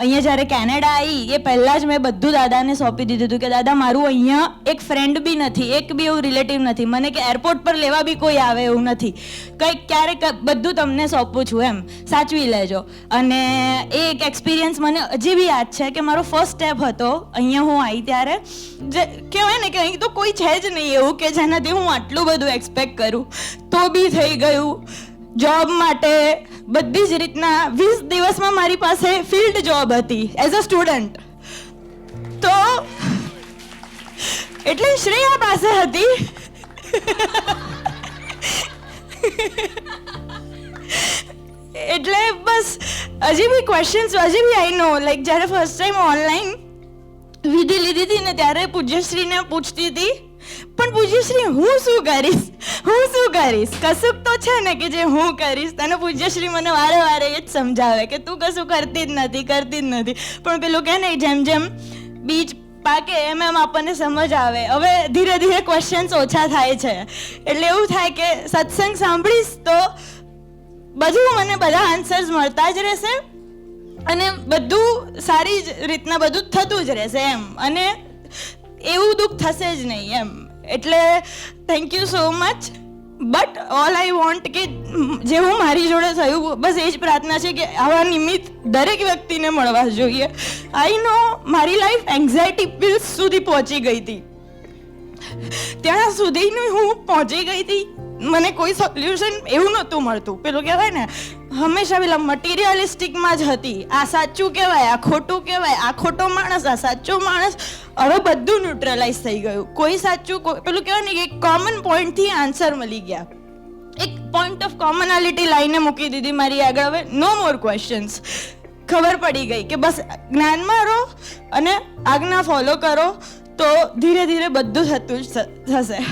અહીંયા જ્યારે કેનેડા આવી એ પહેલાં જ મેં બધું દાદાને સોંપી દીધું હતું કે દાદા મારું અહીંયા એક ફ્રેન્ડ બી નથી, એક બી એવું રિલેટિવ નથી, મને કે એરપોર્ટ પર લેવા બી કોઈ આવે એવું નથી, કંઈક ક્યારેક બધું તમને સોંપું છું એમ, સાચવી લેજો. અને એ એક એક્સપિરિયન્સ મને હજી બી યાદ છે કે મારો ફર્સ્ટ સ્ટેપ હતો અહીંયા હું આવી ત્યારે, જે કહેવાય ને કે અહીં તો કોઈ છે જ નહીં એવું કે જેનાથી હું આટલું બધું એક્સપેક્ટ કરું, તો બી થઈ ગયું. જોબ માટે બધી જ રીતના 20 દિવસમાં મારી પાસે ફિલ્ડ જોબ હતી એઝ અ સ્ટુડન્ટ. તો એટલે શ્રેયા પાસે હતી. એટલે બસ હજી બી ક્વેશ્ચન્સ હજી બી આઈ નો, લાઈક જ્યારે ફર્સ્ટ ટાઈમ ઓનલાઈન વિધિ લીધી હતી ને ત્યારે પૂજ્યશ્રીને પૂછતી હતી પણ પૂજ્યશ્રી હું શું કરીશ, હું શું કરીશ, કશુંક તો છે ને કે જે હું કરીશ. તને પૂજ્યશ્રી મને વારે વારે એ જ સમજાવે કે તું કશું કરતી જ નથી, કરતી જ નથી. પણ પેલું કહે ને જેમ જેમ બીજ પાકે એમ એમ આપણને સમજ આવે. હવે ધીરે ધીરે ક્વેશ્ચન્સ ઓછા થાય છે, એટલે એવું થાય કે સત્સંગ સાંભળીશ તો બધું મને બધા આન્સર્સ મળતા જ રહેશે અને બધું સારી જ રીતના બધું થતું જ રહેશે એમ, અને એવું દુઃખ થશે જ નહીં એમ. એટલે thank you so much. But all I want કે જેવું મારી જોડે થયું બસ એ જ પ્રાર્થના છે કે આવા નિમિત્ત દરેક વ્યક્તિને મળવા જોઈએ. આઈ નો મારી લાઈફ એન્ઝાયટી પિલ્સ સુધી પહોંચી ગઈ હતી, ત્યાં સુધીનું હું પહોંચી ગઈ હતી. મને કોઈ સોલ્યુશન એવું નહોતું મળતું. પેલું કહેવાય ને હંમેશા પેલા મટીરિયલિસ્ટિકમાં જ હતી. આ સાચું કહેવાય, આ ખોટું કહેવાય, આ ખોટો માણસ, આ સાચો માણસ. હવે બધું ન્યુટ્રલાઇઝ થઈ ગયું. કોઈ સાચું પેલું કહેવાય ને એક કોમન પોઈન્ટથી આન્સર મળી ગયા, એક પોઈન્ટ ઓફ કોમનાલિટી લાઈને મૂકી દીધી મારી આગળ. હવે નો મોર ક્વેશ્ચન્સ. ખબર પડી ગઈ કે બસ જ્ઞાનમાં રહો અને આજ્ઞા ફોલો કરો તો ધીરે ધીરે બધું થતું જ થશે.